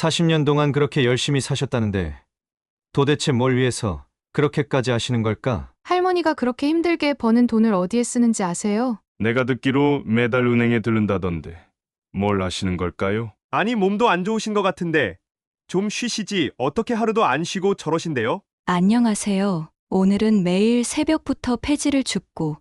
40년 동안 그렇게 열심히 사셨다는데 도대체 뭘 위해서 그렇게까지 하시는 걸까? 할머니가 그렇게 힘들게 버는 돈을 어디에 쓰는지 아세요? 내가 듣기로 매달 은행에 들른다던데 뭘 하시는 걸까요? 아니, 몸도 안 좋으신 것 같은데 좀 쉬시지 어떻게 하루도 안 쉬고 저러신데요? 안녕하세요. 오늘은 매일 새벽부터 폐지를 줍고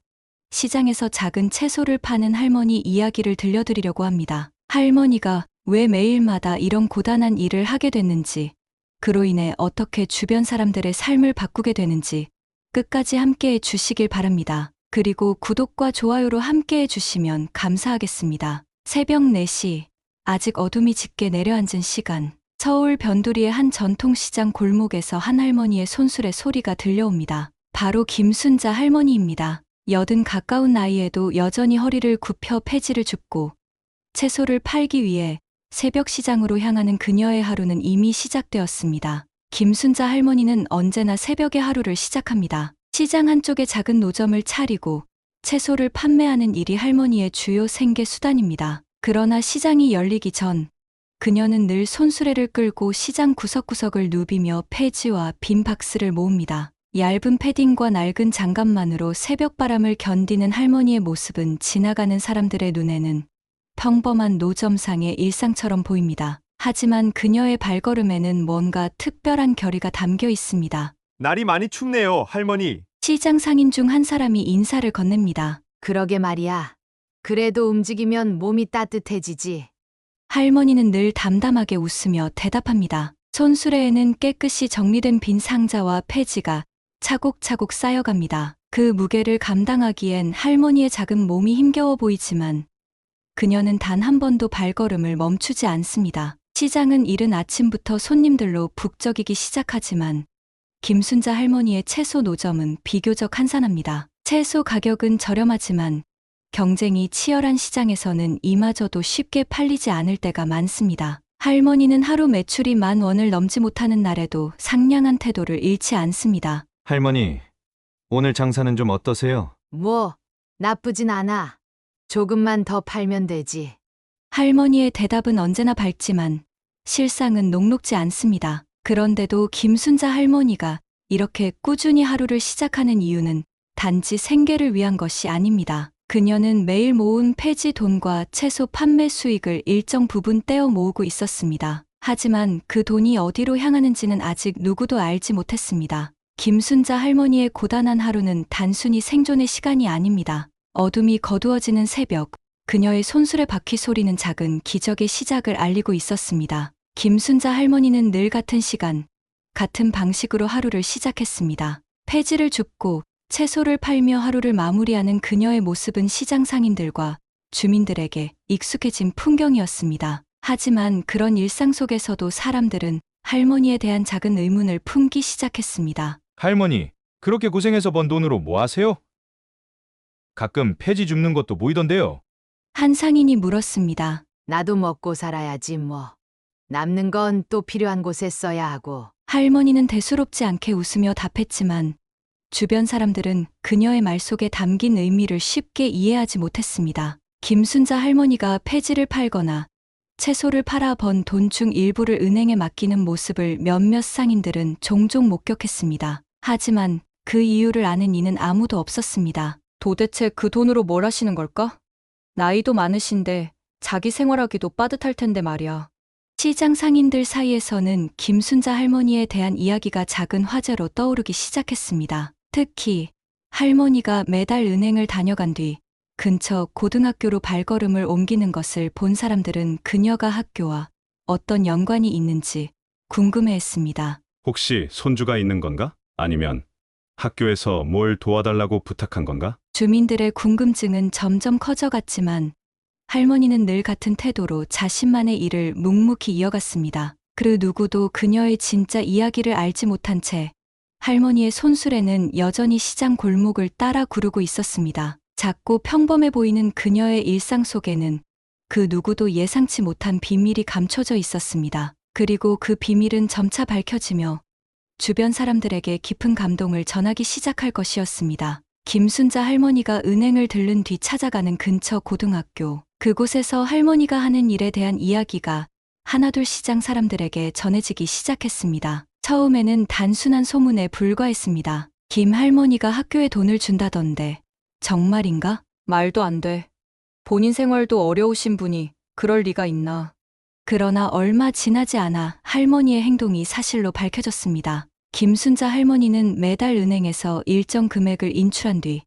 시장에서 작은 채소를 파는 할머니 이야기를 들려드리려고 합니다. 할머니가 왜 매일마다 이런 고단한 일을 하게 됐는지, 그로 인해 어떻게 주변 사람들의 삶을 바꾸게 되는지 끝까지 함께해 주시길 바랍니다. 그리고 구독과 좋아요로 함께해 주시면 감사하겠습니다. 새벽 4시, 아직 어둠이 짙게 내려앉은 시간, 서울 변두리의 한 전통시장 골목에서 한 할머니의 손수레 소리가 들려옵니다. 바로 김순자 할머니입니다. 80 가까운 나이에도 여전히 허리를 굽혀 폐지를 줍고 채소를 팔기 위해 새벽 시장으로 향하는 그녀의 하루는 이미 시작되었습니다. 김순자 할머니는 언제나 새벽에 하루를 시작합니다. 시장 한쪽에 작은 노점을 차리고 채소를 판매하는 일이 할머니의 주요 생계 수단입니다. 그러나 시장이 열리기 전 그녀는 늘 손수레를 끌고 시장 구석구석을 누비며 폐지와 빈 박스를 모읍니다. 얇은 패딩과 낡은 장갑만으로 새벽바람을 견디는 할머니의 모습은 지나가는 사람들의 눈에는 평범한 노점상의 일상처럼 보입니다. 하지만 그녀의 발걸음에는 뭔가 특별한 결의가 담겨 있습니다. 날이 많이 춥네요, 할머니. 시장 상인 중 한 사람이 인사를 건넵니다. 그러게 말이야. 그래도 움직이면 몸이 따뜻해지지. 할머니는 늘 담담하게 웃으며 대답합니다. 손수레에는 깨끗이 정리된 빈 상자와 폐지가 차곡차곡 쌓여갑니다. 그 무게를 감당하기엔 할머니의 작은 몸이 힘겨워 보이지만 그녀는 단 한 번도 발걸음을 멈추지 않습니다. 시장은 이른 아침부터 손님들로 북적이기 시작하지만 김순자 할머니의 채소 노점은 비교적 한산합니다. 채소 가격은 저렴하지만 경쟁이 치열한 시장에서는 이마저도 쉽게 팔리지 않을 때가 많습니다. 할머니는 하루 매출이 10,000원을 넘지 못하는 날에도 상냥한 태도를 잃지 않습니다. 할머니, 오늘 장사는 좀 어떠세요? 뭐, 나쁘진 않아. 조금만 더 팔면 되지. 할머니의 대답은 언제나 밝지만 실상은 녹록지 않습니다. 그런데도 김순자 할머니가 이렇게 꾸준히 하루를 시작하는 이유는 단지 생계를 위한 것이 아닙니다. 그녀는 매일 모은 폐지 돈과 채소 판매 수익을 일정 부분 떼어 모으고 있었습니다. 하지만 그 돈이 어디로 향하는지는 아직 누구도 알지 못했습니다. 김순자 할머니의 고단한 하루는 단순히 생존의 시간이 아닙니다. 어둠이 거두어지는 새벽, 그녀의 손수레 바퀴 소리는 작은 기적의 시작을 알리고 있었습니다. 김순자 할머니는 늘 같은 시간, 같은 방식으로 하루를 시작했습니다. 폐지를 줍고 채소를 팔며 하루를 마무리하는 그녀의 모습은 시장 상인들과 주민들에게 익숙해진 풍경이었습니다. 하지만 그런 일상 속에서도 사람들은 할머니에 대한 작은 의문을 품기 시작했습니다. 할머니, 그렇게 고생해서 번 돈으로 뭐 하세요? 가끔 폐지 줍는 것도 보이던데요. 한 상인이 물었습니다. 나도 먹고 살아야지 뭐. 남는 건 또 필요한 곳에 써야 하고. 할머니는 대수롭지 않게 웃으며 답했지만 주변 사람들은 그녀의 말 속에 담긴 의미를 쉽게 이해하지 못했습니다. 김순자 할머니가 폐지를 팔거나 채소를 팔아 번 돈 중 일부를 은행에 맡기는 모습을 몇몇 상인들은 종종 목격했습니다. 하지만 그 이유를 아는 이는 아무도 없었습니다. 도대체 그 돈으로 뭘 하시는 걸까? 나이도 많으신데 자기 생활하기도 빠듯할 텐데 말이야. 시장 상인들 사이에서는 김순자 할머니에 대한 이야기가 작은 화제로 떠오르기 시작했습니다. 특히 할머니가 매달 은행을 다녀간 뒤 근처 고등학교로 발걸음을 옮기는 것을 본 사람들은 그녀가 학교와 어떤 연관이 있는지 궁금해했습니다. 혹시 손주가 있는 건가? 아니면 학교에서 뭘 도와달라고 부탁한 건가? 주민들의 궁금증은 점점 커져갔지만 할머니는 늘 같은 태도로 자신만의 일을 묵묵히 이어갔습니다. 그 누구도 그녀의 진짜 이야기를 알지 못한 채 할머니의 손수레는 여전히 시장 골목을 따라 구르고 있었습니다. 작고 평범해 보이는 그녀의 일상 속에는 그 누구도 예상치 못한 비밀이 감춰져 있었습니다. 그리고 그 비밀은 점차 밝혀지며 주변 사람들에게 깊은 감동을 전하기 시작할 것이었습니다. 김순자 할머니가 은행을 들른 뒤 찾아가는 근처 고등학교. 그곳에서 할머니가 하는 일에 대한 이야기가 하나둘 시장 사람들에게 전해지기 시작했습니다. 처음에는 단순한 소문에 불과했습니다. 김 할머니가 학교에 돈을 준다던데 정말인가? 말도 안 돼. 본인 생활도 어려우신 분이 그럴 리가 있나. 그러나 얼마 지나지 않아 할머니의 행동이 사실로 밝혀졌습니다. 김순자 할머니는 매달 은행에서 일정 금액을 인출한 뒤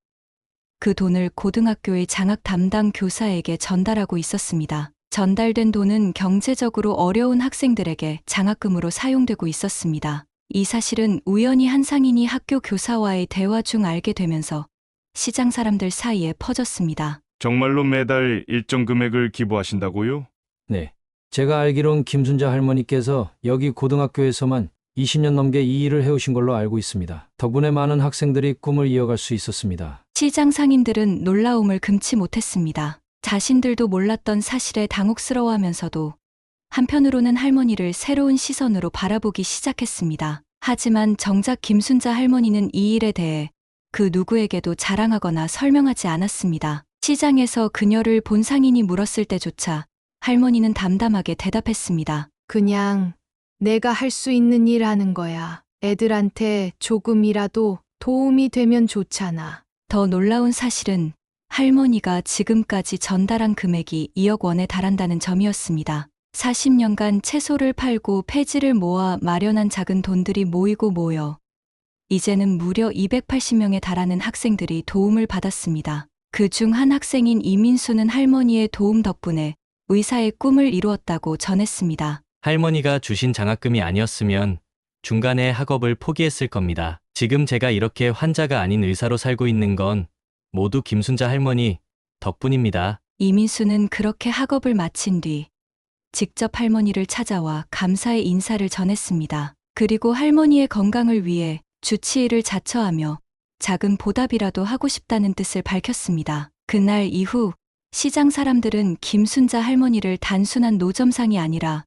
그 돈을 고등학교의 장학 담당 교사에게 전달하고 있었습니다. 전달된 돈은 경제적으로 어려운 학생들에게 장학금으로 사용되고 있었습니다. 이 사실은 우연히 한 상인이 학교 교사와의 대화 중 알게 되면서 시장 사람들 사이에 퍼졌습니다. 정말로 매달 일정 금액을 기부하신다고요? 네. 제가 알기론 김순자 할머니께서 여기 고등학교에서만 20년 넘게 이 일을 해오신 걸로 알고 있습니다. 덕분에 많은 학생들이 꿈을 이어갈 수 있었습니다. 시장 상인들은 놀라움을 금치 못했습니다. 자신들도 몰랐던 사실에 당혹스러워하면서도 한편으로는 할머니를 새로운 시선으로 바라보기 시작했습니다. 하지만 정작 김순자 할머니는 이 일에 대해 그 누구에게도 자랑하거나 설명하지 않았습니다. 시장에서 그녀를 본 상인이 물었을 때조차 할머니는 담담하게 대답했습니다. 그냥 내가 할 수 있는 일 하는 거야. 애들한테 조금이라도 도움이 되면 좋잖아. 더 놀라운 사실은 할머니가 지금까지 전달한 금액이 2억 원에 달한다는 점이었습니다. 40년간 채소를 팔고 폐지를 모아 마련한 작은 돈들이 모이고 모여 이제는 무려 280명에 달하는 학생들이 도움을 받았습니다. 그 중 한 학생인 이민수는 할머니의 도움 덕분에 의사의 꿈을 이루었다고 전했습니다. 할머니가 주신 장학금이 아니었으면 중간에 학업을 포기했을 겁니다. 지금 제가 이렇게 환자가 아닌 의사로 살고 있는 건 모두 김순자 할머니 덕분입니다. 이민수는 그렇게 학업을 마친 뒤 직접 할머니를 찾아와 감사의 인사를 전했습니다. 그리고 할머니의 건강을 위해 주치의를 자처하며 작은 보답이라도 하고 싶다는 뜻을 밝혔습니다. 그날 이후 시장 사람들은 김순자 할머니를 단순한 노점상이 아니라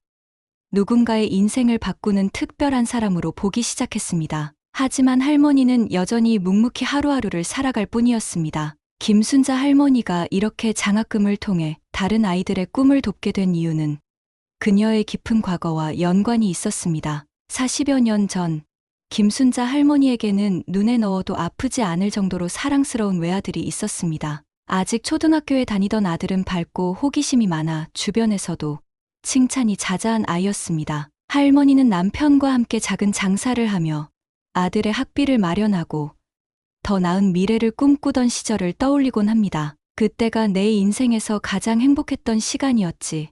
누군가의 인생을 바꾸는 특별한 사람으로 보기 시작했습니다. 하지만 할머니는 여전히 묵묵히 하루하루를 살아갈 뿐이었습니다. 김순자 할머니가 이렇게 장학금을 통해 다른 아이들의 꿈을 돕게 된 이유는 그녀의 깊은 과거와 연관이 있었습니다. 40여 년 전 김순자 할머니에게는 눈에 넣어도 아프지 않을 정도로 사랑스러운 외아들이 있었습니다. 아직 초등학교에 다니던 아들은 밝고 호기심이 많아 주변에서도 칭찬이 자자한 아이였습니다. 할머니는 남편과 함께 작은 장사를 하며 아들의 학비를 마련하고 더 나은 미래를 꿈꾸던 시절을 떠올리곤 합니다. 그때가 내 인생에서 가장 행복했던 시간이었지.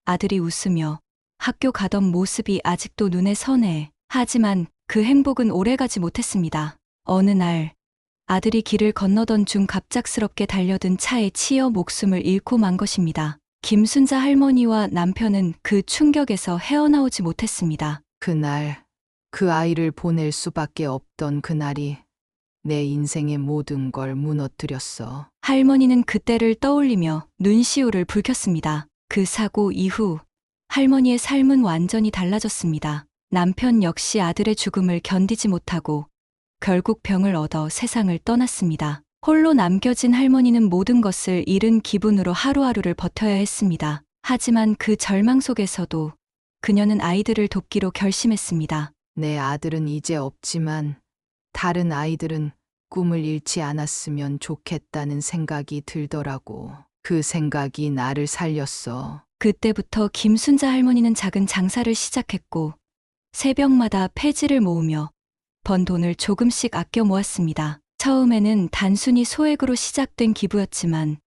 아들이 웃으며 학교 가던 모습이 아직도 눈에 선해. 하지만 그 행복은 오래가지 못했습니다. 어느 날 아들이 길을 건너던 중 갑작스럽게 달려든 차에 치여 목숨을 잃고 만 것입니다. 김순자 할머니와 남편은 그 충격에서 헤어나오지 못했습니다. 그날 그 아이를 보낼 수밖에 없던 그날이 내 인생의 모든 걸 무너뜨렸어. 할머니는 그때를 떠올리며 눈시울을 붉혔습니다. 그 사고 이후 할머니의 삶은 완전히 달라졌습니다. 남편 역시 아들의 죽음을 견디지 못하고 결국 병을 얻어 세상을 떠났습니다. 홀로 남겨진 할머니는 모든 것을 잃은 기분으로 하루하루를 버텨야 했습니다. 하지만 그 절망 속에서도 그녀는 아이들을 돕기로 결심했습니다. 내 아들은 이제 없지만 다른 아이들은 꿈을 잃지 않았으면 좋겠다는 생각이 들더라고. 그 생각이 나를 살렸어. 그때부터 김순자 할머니는 작은 장사를 시작했고 새벽마다 폐지를 모으며 번 돈을 조금씩 아껴 모았습니다. 처음에는 단순히 소액으로 시작된 기부였지만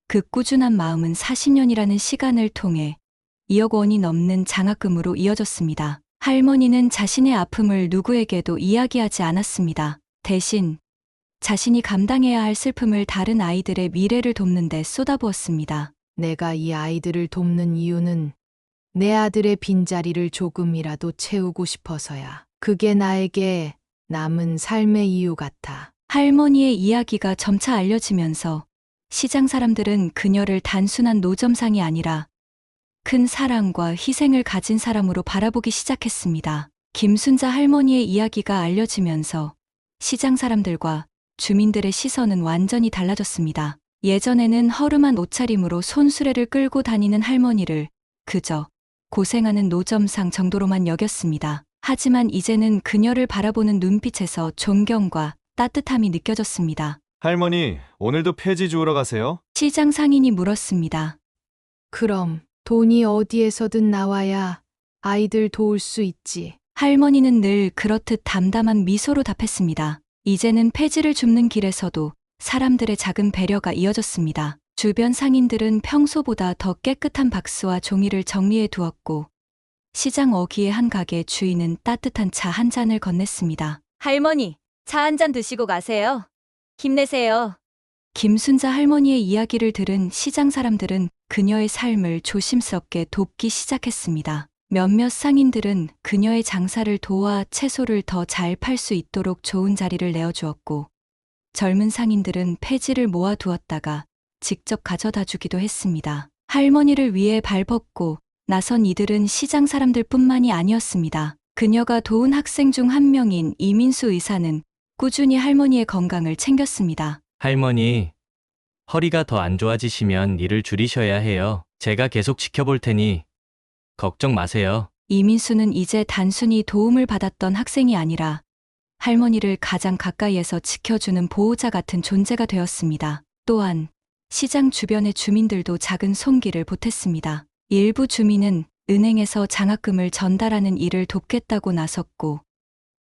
그 꾸준한 마음은 40년이라는 시간을 통해 2억 원이 넘는 장학금으로 이어졌습니다. 할머니는 자신의 아픔을 누구에게도 이야기하지 않았습니다. 대신 자신이 감당해야 할 슬픔을 다른 아이들의 미래를 돕는 데 쏟아부었습니다. 내가 이 아이들을 돕는 이유는 내 아들의 빈자리를 조금이라도 채우고 싶어서야. 그게 나에게 남은 삶의 이유 같아. 할머니의 이야기가 점차 알려지면서 시장 사람들은 그녀를 단순한 노점상이 아니라 큰 사랑과 희생을 가진 사람으로 바라보기 시작했습니다. 김순자 할머니의 이야기가 알려지면서 시장 사람들과 주민들의 시선은 완전히 달라졌습니다. 예전에는 허름한 옷차림으로 손수레를 끌고 다니는 할머니를 그저 고생하는 노점상 정도로만 여겼습니다. 하지만 이제는 그녀를 바라보는 눈빛에서 존경과 따뜻함이 느껴졌습니다. 할머니, 오늘도 폐지 주우러 가세요? 시장 상인이 물었습니다. 그럼 돈이 어디에서든 나와야 아이들 도울 수 있지. 할머니는 늘 그렇듯 담담한 미소로 답했습니다. 이제는 폐지를 줍는 길에서도 사람들의 작은 배려가 이어졌습니다. 주변 상인들은 평소보다 더 깨끗한 박스와 종이를 정리해 두었고, 시장 어귀의 한 가게 주인은 따뜻한 차 한 잔을 건넸습니다. 할머니, 차 한 잔 드시고 가세요. 힘내세요. 김순자 할머니의 이야기를 들은 시장 사람들은 그녀의 삶을 조심스럽게 돕기 시작했습니다. 몇몇 상인들은 그녀의 장사를 도와 채소를 더 잘 팔 수 있도록 좋은 자리를 내어주었고, 젊은 상인들은 폐지를 모아두었다가 직접 가져다 주기도 했습니다. 할머니를 위해 발벗고 나선 이들은 시장 사람들뿐만이 아니었습니다. 그녀가 도운 학생 중 한 명인 이민수 의사는 꾸준히 할머니의 건강을 챙겼습니다. 할머니, 허리가 더 안 좋아지시면 일을 줄이셔야 해요. 제가 계속 지켜볼 테니 걱정 마세요. 이민수는 이제 단순히 도움을 받았던 학생이 아니라 할머니를 가장 가까이에서 지켜주는 보호자 같은 존재가 되었습니다. 또한 시장 주변의 주민들도 작은 손길을 보탰습니다. 일부 주민은 은행에서 장학금을 전달하는 일을 돕겠다고 나섰고,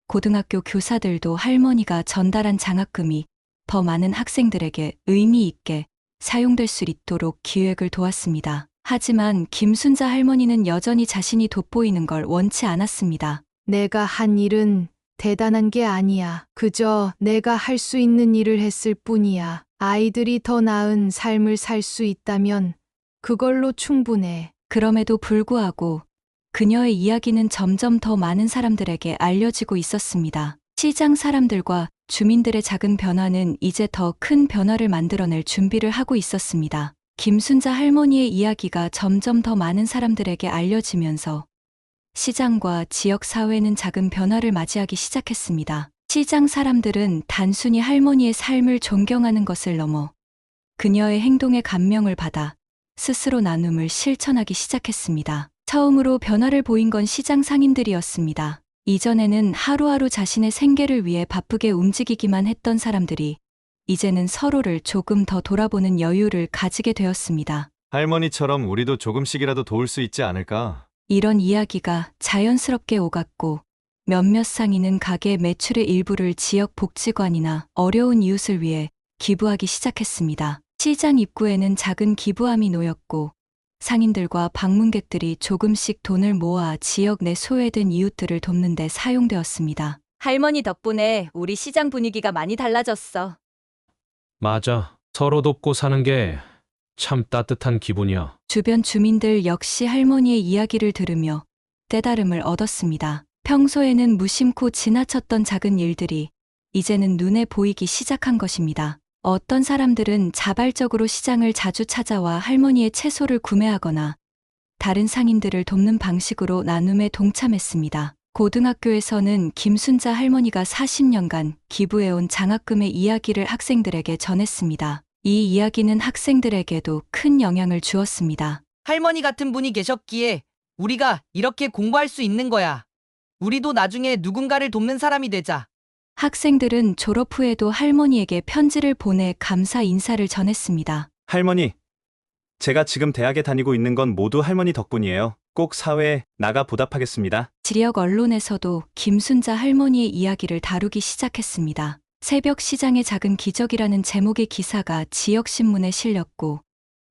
고등학교 교사들도 할머니가 전달한 장학금이 더 많은 학생들에게 의미 있게 사용될 수 있도록 기획을 도왔습니다. 하지만 김순자 할머니는 여전히 자신이 돋보이는 걸 원치 않았습니다. 내가 한 일은 대단한 게 아니야. 그저 내가 할 수 있는 일을 했을 뿐이야. 아이들이 더 나은 삶을 살 수 있다면 그걸로 충분해. 그럼에도 불구하고 그녀의 이야기는 점점 더 많은 사람들에게 알려지고 있었습니다. 시장 사람들과 주민들의 작은 변화는 이제 더 큰 변화를 만들어낼 준비를 하고 있었습니다. 김순자 할머니의 이야기가 점점 더 많은 사람들에게 알려지면서 시장과 지역 사회는 작은 변화를 맞이하기 시작했습니다. 시장 사람들은 단순히 할머니의 삶을 존경하는 것을 넘어 그녀의 행동에 감명을 받아 스스로 나눔을 실천하기 시작했습니다. 처음으로 변화를 보인 건 시장 상인들이었습니다. 이전에는 하루하루 자신의 생계를 위해 바쁘게 움직이기만 했던 사람들이 이제는 서로를 조금 더 돌아보는 여유를 가지게 되었습니다. 할머니처럼 우리도 조금씩이라도 도울 수 있지 않을까? 이런 이야기가 자연스럽게 오갔고, 몇몇 상인은 가게 매출의 일부를 지역 복지관이나 어려운 이웃을 위해 기부하기 시작했습니다. 시장 입구에는 작은 기부함이 놓였고, 상인들과 방문객들이 조금씩 돈을 모아 지역 내 소외된 이웃들을 돕는 데 사용되었습니다. 할머니 덕분에 우리 시장 분위기가 많이 달라졌어. 맞아. 서로 돕고 사는 게 참 따뜻한 기분이야. 주변 주민들 역시 할머니의 이야기를 들으며 깨달음을 얻었습니다. 평소에는 무심코 지나쳤던 작은 일들이 이제는 눈에 보이기 시작한 것입니다. 어떤 사람들은 자발적으로 시장을 자주 찾아와 할머니의 채소를 구매하거나 다른 상인들을 돕는 방식으로 나눔에 동참했습니다. 고등학교에서는 김순자 할머니가 40년간 기부해온 장학금의 이야기를 학생들에게 전했습니다. 이 이야기는 학생들에게도 큰 영향을 주었습니다. 할머니 같은 분이 계셨기에 우리가 이렇게 공부할 수 있는 거야. 우리도 나중에 누군가를 돕는 사람이 되자. 학생들은 졸업 후에도 할머니에게 편지를 보내 감사 인사를 전했습니다. 할머니, 제가 지금 대학에 다니고 있는 건 모두 할머니 덕분이에요. 꼭 사회에 나가 보답하겠습니다. 지역 언론에서도 김순자 할머니의 이야기를 다루기 시작했습니다. 새벽 시장의 작은 기적이라는 제목의 기사가 지역 신문에 실렸고,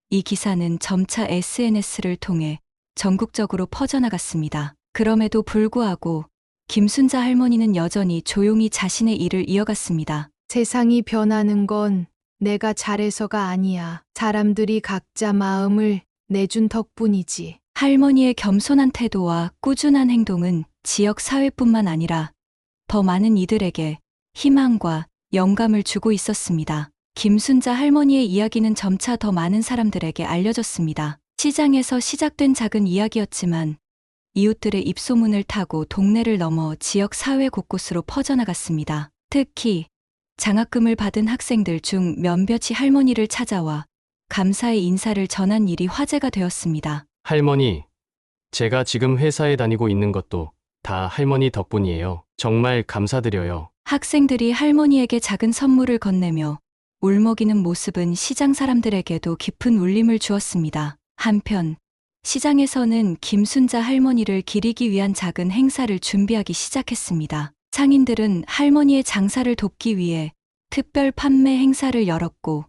이 기사는 점차 SNS를 통해 전국적으로 퍼져나갔습니다. 그럼에도 불구하고 김순자 할머니는 여전히 조용히 자신의 일을 이어갔습니다. 세상이 변하는 건 내가 잘해서가 아니야. 사람들이 각자 마음을 내준 덕분이지. 할머니의 겸손한 태도와 꾸준한 행동은 지역 사회뿐만 아니라 더 많은 이들에게 희망과 영감을 주고 있었습니다. 김순자 할머니의 이야기는 점차 더 많은 사람들에게 알려졌습니다. 시장에서 시작된 작은 이야기였지만 이웃들의 입소문을 타고 동네를 넘어 지역 사회 곳곳으로 퍼져나갔습니다. 특히 장학금을 받은 학생들 중 몇몇이 할머니를 찾아와 감사의 인사를 전한 일이 화제가 되었습니다. 할머니, 제가 지금 회사에 다니고 있는 것도 다 할머니 덕분이에요. 정말 감사드려요. 학생들이 할머니에게 작은 선물을 건네며 울먹이는 모습은 시장 사람들에게도 깊은 울림을 주었습니다. 한편 시장에서는 김순자 할머니를 기리기 위한 작은 행사를 준비하기 시작했습니다. 상인들은 할머니의 장사를 돕기 위해 특별 판매 행사를 열었고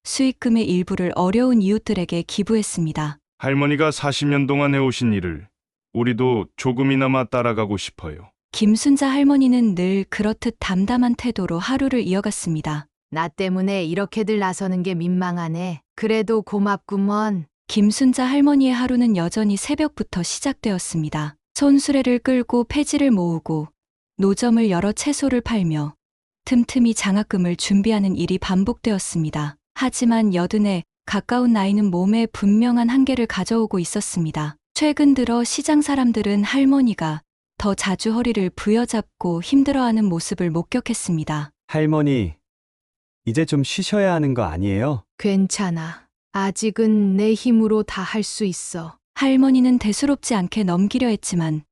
수익금의 일부를 어려운 이웃들에게 기부했습니다. 할머니가 40년 동안 해오신 일을 우리도 조금이나마 따라가고 싶어요. 김순자 할머니는 늘 그렇듯 담담한 태도로 하루를 이어갔습니다. 나 때문에 이렇게들 나서는 게 민망하네. 그래도 고맙구먼. 김순자 할머니의 하루는 여전히 새벽부터 시작되었습니다. 손수레를 끌고 폐지를 모으고 노점을 열어 채소를 팔며 틈틈이 장학금을 준비하는 일이 반복되었습니다. 하지만 여든에 가까운 나이는 몸에 분명한 한계를 가져오고 있었습니다. 최근 들어 시장 사람들은 할머니가 더 자주 허리를 부여잡고 힘들어하는 모습을 목격했습니다. 할머니, 이제 좀 쉬셔야 하는 거 아니에요? 괜찮아. 아직은 내 힘으로 다 할 수 있어. 할머니는 대수롭지 않게 넘기려 했지만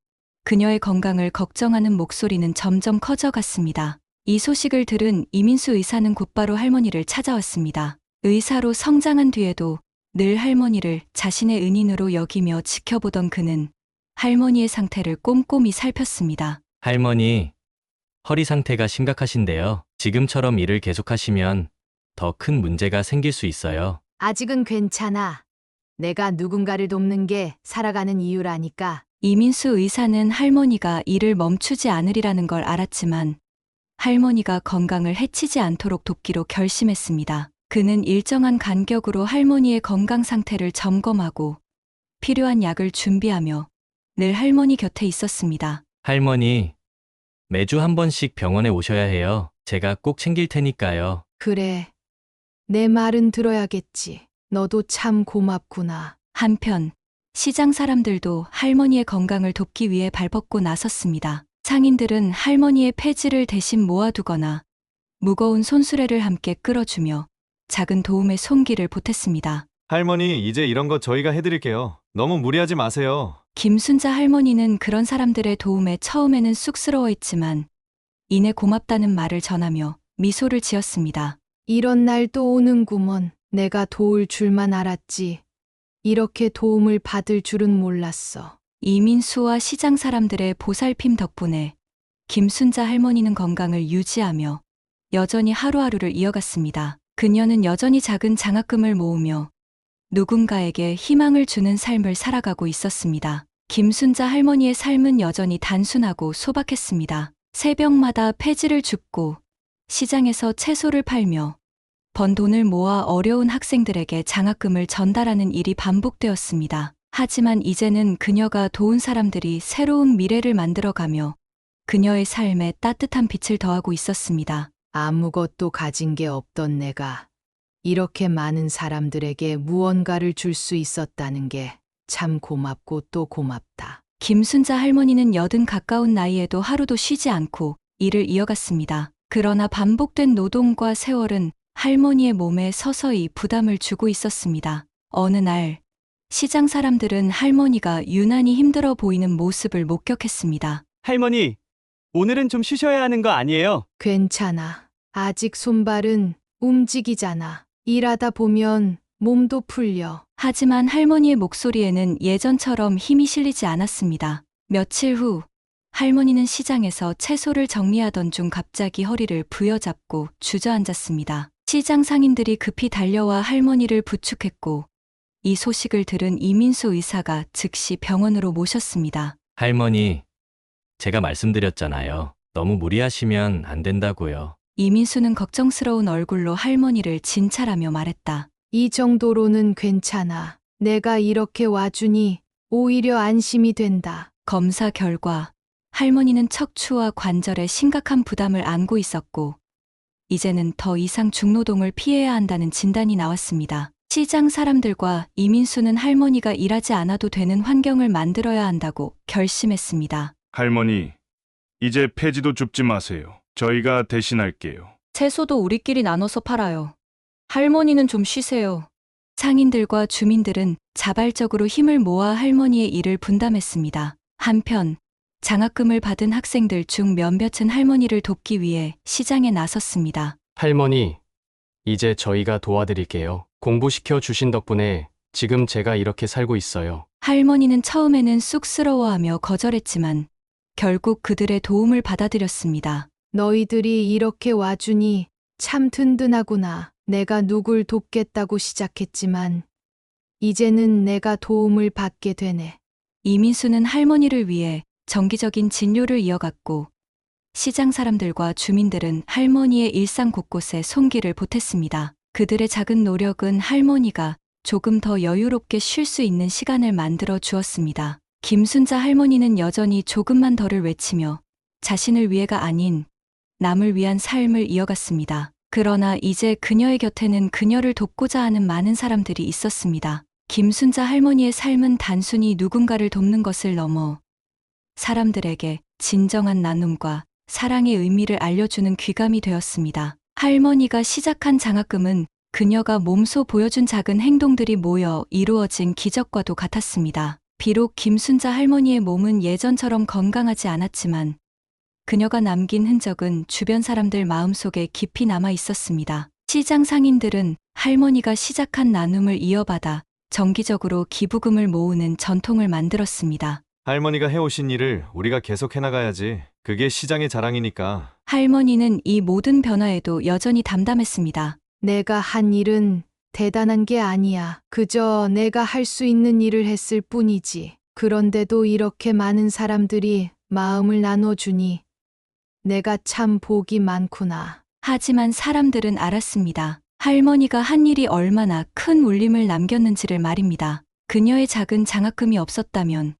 그녀의 건강을 걱정하는 목소리는 점점 커져갔습니다. 이 소식을 들은 이민수 의사는 곧바로 할머니를 찾아왔습니다. 의사로 성장한 뒤에도 늘 할머니를 자신의 은인으로 여기며 지켜보던 그는 할머니의 상태를 꼼꼼히 살폈습니다. 할머니, 허리 상태가 심각하신데요. 지금처럼 일을 계속하시면 더 큰 문제가 생길 수 있어요. 아직은 괜찮아. 내가 누군가를 돕는 게 살아가는 이유라니까. 이민수 의사는 할머니가 일을 멈추지 않으리라는 걸 알았지만 할머니가 건강을 해치지 않도록 돕기로 결심했습니다. 그는 일정한 간격으로 할머니의 건강 상태를 점검하고 필요한 약을 준비하며 늘 할머니 곁에 있었습니다. 할머니, 매주 한 번씩 병원에 오셔야 해요. 제가 꼭 챙길 테니까요. 그래. 내 말은 들어야겠지. 너도 참 고맙구나. 한편 시장 사람들도 할머니의 건강을 돕기 위해 발벗고 나섰습니다. 상인들은 할머니의 폐지를 대신 모아두거나 무거운 손수레를 함께 끌어주며 작은 도움의 손길을 보탰습니다. 할머니, 이제 이런 거 저희가 해드릴게요. 너무 무리하지 마세요. 김순자 할머니는 그런 사람들의 도움에 처음에는 쑥스러워했지만 이내 고맙다는 말을 전하며 미소를 지었습니다. 이런 날 또 오는구먼. 내가 도울 줄만 알았지. 이렇게 도움을 받을 줄은 몰랐어. 이민수와 시장 사람들의 보살핌 덕분에 김순자 할머니는 건강을 유지하며 여전히 하루하루를 이어갔습니다. 그녀는 여전히 작은 장학금을 모으며 누군가에게 희망을 주는 삶을 살아가고 있었습니다. 김순자 할머니의 삶은 여전히 단순하고 소박했습니다. 새벽마다 폐지를 줍고 시장에서 채소를 팔며 번 돈을 모아 어려운 학생들에게 장학금을 전달하는 일이 반복되었습니다. 하지만 이제는 그녀가 도운 사람들이 새로운 미래를 만들어가며 그녀의 삶에 따뜻한 빛을 더하고 있었습니다. 아무것도 가진 게 없던 내가 이렇게 많은 사람들에게 무언가를 줄 수 있었다는 게 참 고맙고 또 고맙다. 김순자 할머니는 80 가까운 나이에도 하루도 쉬지 않고 일을 이어갔습니다. 그러나 반복된 노동과 세월은 할머니의 몸에 서서히 부담을 주고 있었습니다. 어느 날 시장 사람들은 할머니가 유난히 힘들어 보이는 모습을 목격했습니다. 할머니, 오늘은 좀 쉬셔야 하는 거 아니에요? 괜찮아. 아직 손발은 움직이잖아. 일하다 보면 몸도 풀려. 하지만 할머니의 목소리에는 예전처럼 힘이 실리지 않았습니다. 며칠 후 할머니는 시장에서 채소를 정리하던 중 갑자기 허리를 부여잡고 주저앉았습니다. 시장 상인들이 급히 달려와 할머니를 부축했고 이 소식을 들은 이민수 의사가 즉시 병원으로 모셨습니다. 할머니, 제가 말씀드렸잖아요. 너무 무리하시면 안 된다고요. 이민수는 걱정스러운 얼굴로 할머니를 진찰하며 말했다. 이 정도로는 괜찮아. 내가 이렇게 와주니 오히려 안심이 된다. 검사 결과 할머니는 척추와 관절에 심각한 부담을 안고 있었고 이제는 더 이상 중노동을 피해야 한다는 진단이 나왔습니다. 시장 사람들과 이민수는 할머니가 일하지 않아도 되는 환경을 만들어야 한다고 결심했습니다. 할머니, 이제 폐지도 줍지 마세요. 저희가 대신할게요. 채소도 우리끼리 나눠서 팔아요. 할머니는 좀 쉬세요. 상인들과 주민들은 자발적으로 힘을 모아 할머니의 일을 분담했습니다. 한편 장학금을 받은 학생들 중 몇몇은 할머니를 돕기 위해 시장에 나섰습니다. 할머니, 이제 저희가 도와드릴게요. 공부시켜 주신 덕분에 지금 제가 이렇게 살고 있어요. 할머니는 처음에는 쑥스러워하며 거절했지만 결국 그들의 도움을 받아들였습니다. 너희들이 이렇게 와주니 참 든든하구나. 내가 누굴 돕겠다고 시작했지만 이제는 내가 도움을 받게 되네. 이민수는 할머니를 위해 정기적인 진료를 이어갔고 시장 사람들과 주민들은 할머니의 일상 곳곳에 손길을 보탰습니다. 그들의 작은 노력은 할머니가 조금 더 여유롭게 쉴 수 있는 시간을 만들어 주었습니다. 김순자 할머니는 여전히 조금만 더를 외치며 자신을 위해가 아닌 남을 위한 삶을 이어갔습니다. 그러나 이제 그녀의 곁에는 그녀를 돕고자 하는 많은 사람들이 있었습니다. 김순자 할머니의 삶은 단순히 누군가를 돕는 것을 넘어 사람들에게 진정한 나눔과 사랑의 의미를 알려주는 귀감이 되었습니다. 할머니가 시작한 장학금은 그녀가 몸소 보여준 작은 행동들이 모여 이루어진 기적과도 같았습니다. 비록 김순자 할머니의 몸은 예전처럼 건강하지 않았지만 그녀가 남긴 흔적은 주변 사람들 마음속에 깊이 남아 있었습니다. 시장 상인들은 할머니가 시작한 나눔을 이어받아 정기적으로 기부금을 모으는 전통을 만들었습니다. 할머니가 해오신 일을 우리가 계속 해나가야지. 그게 시장의 자랑이니까. 할머니는 이 모든 변화에도 여전히 담담했습니다. 내가 한 일은 대단한 게 아니야. 그저 내가 할 수 있는 일을 했을 뿐이지. 그런데도 이렇게 많은 사람들이 마음을 나눠주니 내가 참 복이 많구나. 하지만 사람들은 알았습니다. 할머니가 한 일이 얼마나 큰 울림을 남겼는지를 말입니다. 그녀의 작은 장학금이 없었다면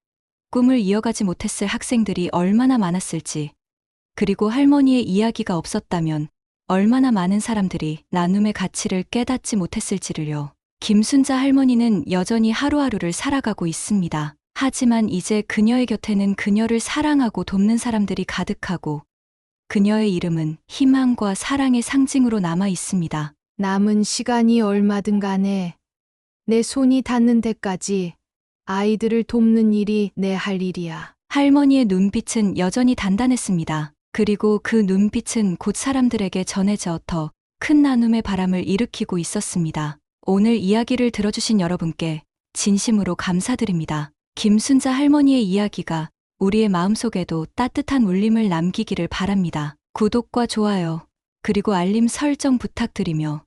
꿈을 이어가지 못했을 학생들이 얼마나 많았을지, 그리고 할머니의 이야기가 없었다면 얼마나 많은 사람들이 나눔의 가치를 깨닫지 못했을지를요. 김순자 할머니는 여전히 하루하루를 살아가고 있습니다. 하지만 이제 그녀의 곁에는 그녀를 사랑하고 돕는 사람들이 가득하고 그녀의 이름은 희망과 사랑의 상징으로 남아 있습니다. 남은 시간이 얼마든 간에 내 손이 닿는 데까지 아이들을 돕는 일이 내 할 일이야. 할머니의 눈빛은 여전히 단단했습니다. 그리고 그 눈빛은 곧 사람들에게 전해져 더 큰 나눔의 바람을 일으키고 있었습니다. 오늘 이야기를 들어주신 여러분께 진심으로 감사드립니다. 김순자 할머니의 이야기가 우리의 마음속에도 따뜻한 울림을 남기기를 바랍니다. 구독과 좋아요, 그리고 알림 설정 부탁드리며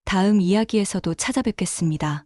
다음 이야기에서도 찾아뵙겠습니다.